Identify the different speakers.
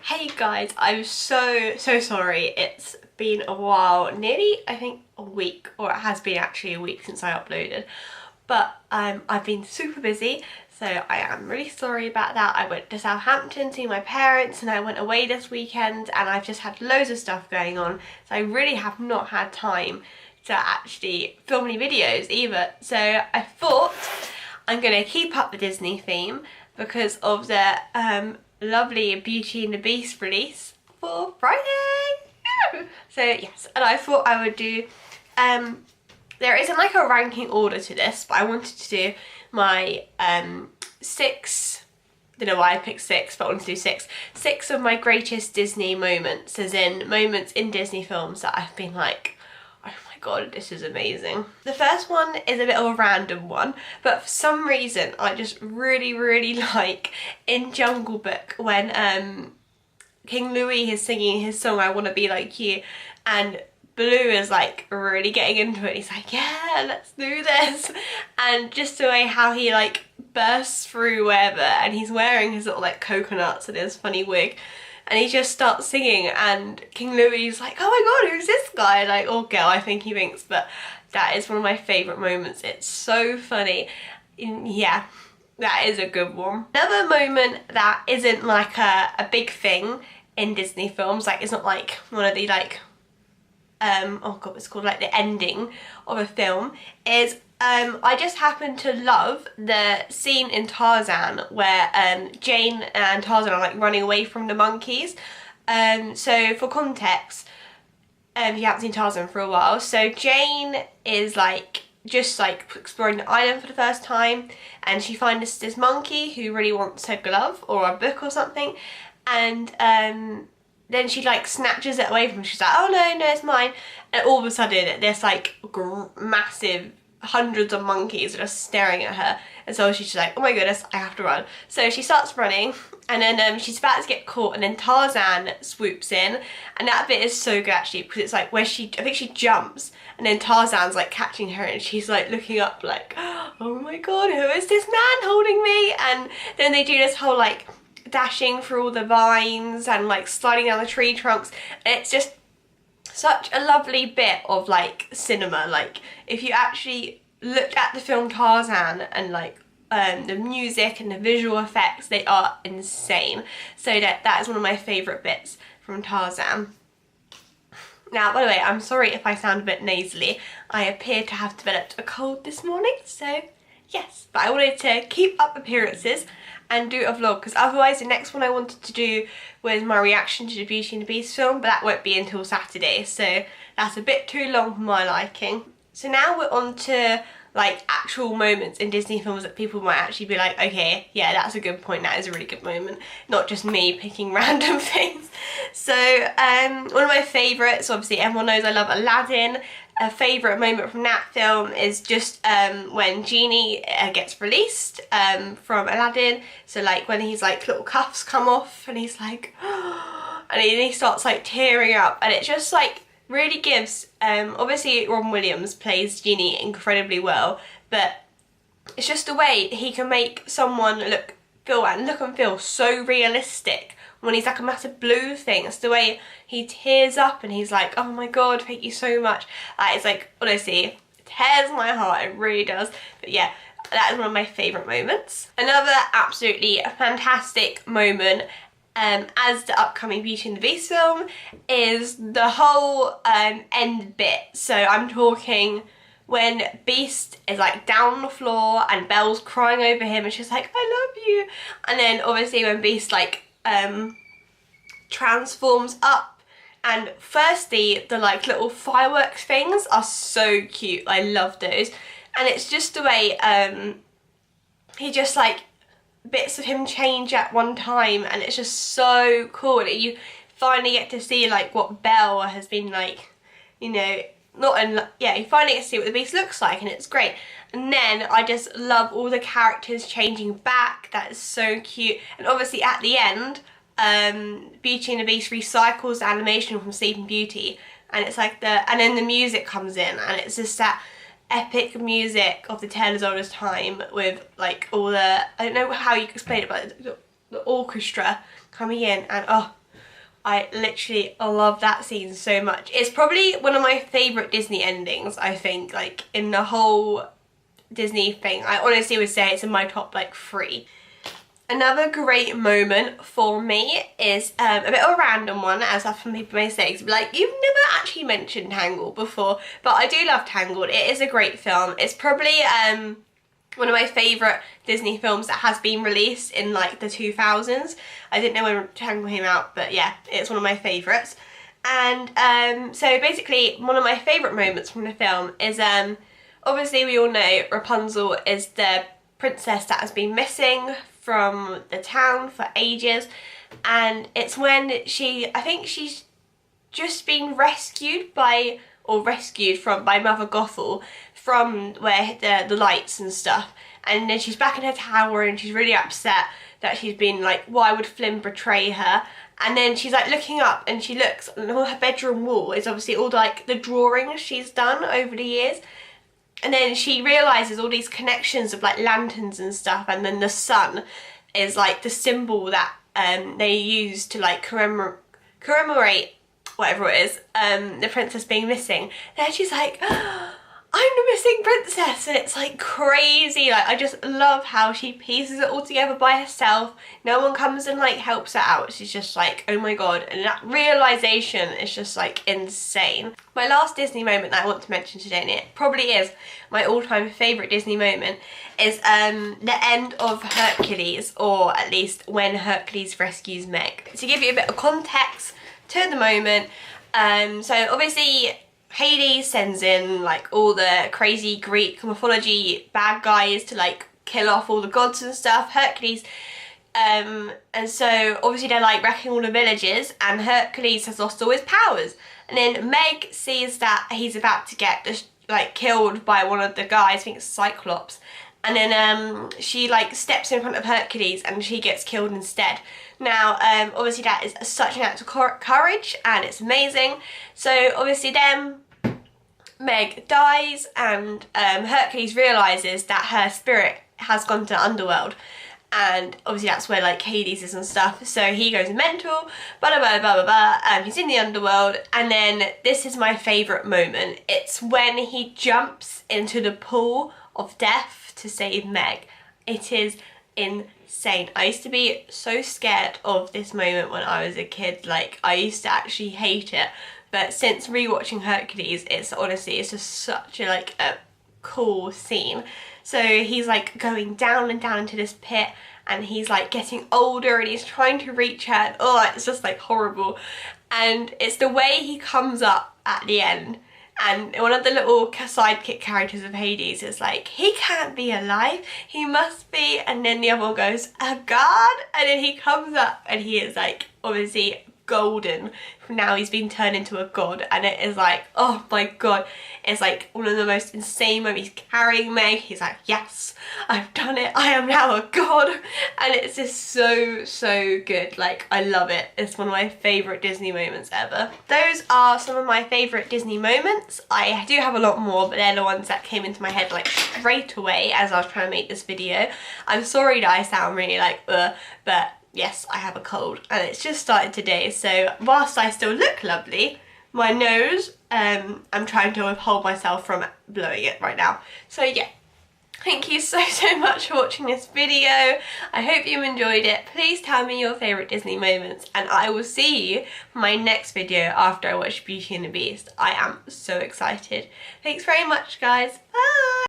Speaker 1: Hey guys, I'm so sorry. It's been a while, nearly I think a week, or it has been actually a week since I uploaded. But I've been super busy, so I am really sorry about that. I went to Southampton seeing my parents and I went away this weekend and I've just had loads of stuff going on. So I really have not had time to actually film any videos either. So I thought I'm gonna keep up the Disney theme because of the lovely Beauty and the Beast release for Friday. So yes, and I thought I would do, there isn't like a ranking order to this, but I wanted to do my six, I don't know why I picked six, but I wanted to do six of my greatest Disney moments, as in moments in Disney films that I've been like, oh my god, this is amazing. The first one is a bit of a random one, but for some reason I just really like in Jungle Book when King Louis is singing his song I Want to Be Like You, and Baloo is like really getting into it. He's like, yeah, let's do this. And just the way how he like bursts through wherever, and he's wearing his little like coconuts and his funny wig, and he just starts singing, and King Louis is like, oh my god, who's this guy? Like, or girl, I think he thinks, but that is one of my favourite moments. It's so funny. Yeah, that is a good one. Another moment that isn't like a big thing in Disney films, like it's not like one of the like, oh god, it's called like the ending of a film, is I just happen to love the scene in Tarzan where Jane and Tarzan are like running away from the monkeys. So for context, if you haven't seen Tarzan for a while, so Jane is like just like exploring the island for the first time, and she finds this monkey who really wants her glove or a book or something, and then she like snatches it away from him. She's like, oh no, it's mine. And all of a sudden there's like massive hundreds of monkeys that are staring at her. And so she's just like, oh my goodness, I have to run. So she starts running, and then she's about to get caught, and then Tarzan swoops in. And that bit is so good actually, because it's like where I think she jumps, and then Tarzan's like catching her, and she's like looking up like, oh my god, who is this man holding me? And then they do this whole like dashing through all the vines and like sliding down the tree trunks, and it's just such a lovely bit of like cinema. Like if you actually look at the film Tarzan and like the music and the visual effects, they are insane. So that is one of my favourite bits from Tarzan. Now, by the way, I'm sorry if I sound a bit nasally. I appear to have developed a cold this morning, so yes. But I wanted to keep up appearances and do a vlog, because otherwise the next one I wanted to do was my reaction to the Beauty and the Beast film, but that won't be until Saturday, so that's a bit too long for my liking. So now we're on to like actual moments in Disney films that people might actually be like, okay, yeah, that's a good point, that is a really good moment, not just me picking random things. So one of my favourites, obviously everyone knows I love Aladdin. A favourite moment from that film is just when Genie gets released from Aladdin. So like when he's like little cuffs come off and he's like and he starts like tearing up, and it just like really gives, obviously Ron Williams plays Genie incredibly well, but it's just the way he can make someone look and feel so realistic when he's like a massive blue thing. It's the way he tears up and he's like, oh my god, thank you so much. That is like, honestly, it tears my heart, it really does. But yeah, that is one of my favourite moments. Another absolutely fantastic moment as the upcoming Beauty and the Beast film is the whole end bit. So I'm talking when Beast is like down on the floor and Belle's crying over him and she's like, I love you. And then obviously when Beast like transforms up, and firstly the like little fireworks things are so cute, I love those. And it's just the way he just like bits of him change at one time, and it's just so cool. And you finally get to see like what Belle has been like, you know, you finally get to see what the Beast looks like, and it's great. And then I just love all the characters changing back. That is so cute. And obviously at the end, Beauty and the Beast recycles the animation from Sleeping Beauty, and it's like and then the music comes in, and it's just that epic music of the Tale as Old as Time with like all the, I don't know how you can explain it, but the orchestra coming in, and oh, I literally love that scene so much. It's probably one of my favourite Disney endings, I think, like in the whole Disney thing. I honestly would say it's in my top like 3. Another great moment for me is a bit of a random one, as often people may say, like, you've never actually mentioned Tangled before, but I do love Tangled. It is a great film. It's probably one of my favourite Disney films that has been released in like the 2000s. I didn't know when Tangled came out, but yeah, it's one of my favourites. And so basically one of my favourite moments from the film is obviously we all know Rapunzel is the princess that has been missing from the town for ages, and it's when I think she's just been rescued by Mother Gothel from where the lights and stuff, and then she's back in her tower and she's really upset that she's been like, why would Flynn betray her? And then she's like looking up and she looks, and on her bedroom wall is obviously all like the drawings she's done over the years. And then she realises all these connections of like lanterns and stuff, and then the sun is like the symbol that they use to like commemorate whatever it is, the princess being missing. Then she's like, I'm the missing princess, and it's like crazy. Like, I just love how she pieces it all together by herself. No one comes and like helps her out. She's just like, oh my god, and that realisation is just like insane. My last Disney moment that I want to mention today, and it probably is my all-time favourite Disney moment, is the end of Hercules, or at least when Hercules rescues Meg. To give you a bit of context to the moment, so obviously Hades sends in like all the crazy Greek mythology bad guys to like kill off all the gods and stuff. Hercules, and so obviously they're like wrecking all the villages, and Hercules has lost all his powers. And then Meg sees that he's about to get like killed by one of the guys, I think it's Cyclops, and then she like steps in front of Hercules and she gets killed instead. Now obviously that is such an act of courage, and it's amazing. So obviously then Meg dies, and Hercules realises that her spirit has gone to the underworld, and obviously that's where like Hades is and stuff, so he goes mental, blah blah blah blah blah, he's in the underworld. And then this is my favourite moment. It's when he jumps into the pool of death to save Meg. It is insane. I used to be so scared of this moment when I was a kid. Like, I used to actually hate it, but since rewatching Hercules, it's just such a like a cool scene. So he's like going down and down into this pit, and he's like getting older, and he's trying to reach her, and oh, it's just like horrible. And it's the way he comes up at the end, and one of the little sidekick characters of Hades is like, he can't be alive, he must be, and then the other one goes, a god? And then he comes up and he is like obviously golden. Now he's been turned into a god, and it is like, oh my god, it's like one of the most insane moments. He's carrying Meg, he's like, yes, I've done it, I am now a god, and it's just so good. Like, I love it. It's one of my favourite Disney moments ever. Those are some of my favourite Disney moments. I do have a lot more, but they're the ones that came into my head like straight away as I was trying to make this video. I'm sorry that I sound really like but yes, I have a cold, and it's just started today, so whilst I still look lovely, my nose, I'm trying to withhold myself from blowing it right now. So yeah, thank you so much for watching this video. I hope you enjoyed it. Please tell me your favourite Disney moments, and I will see you for my next video after I watch Beauty and the Beast. I am so excited. Thanks very much, guys. Bye!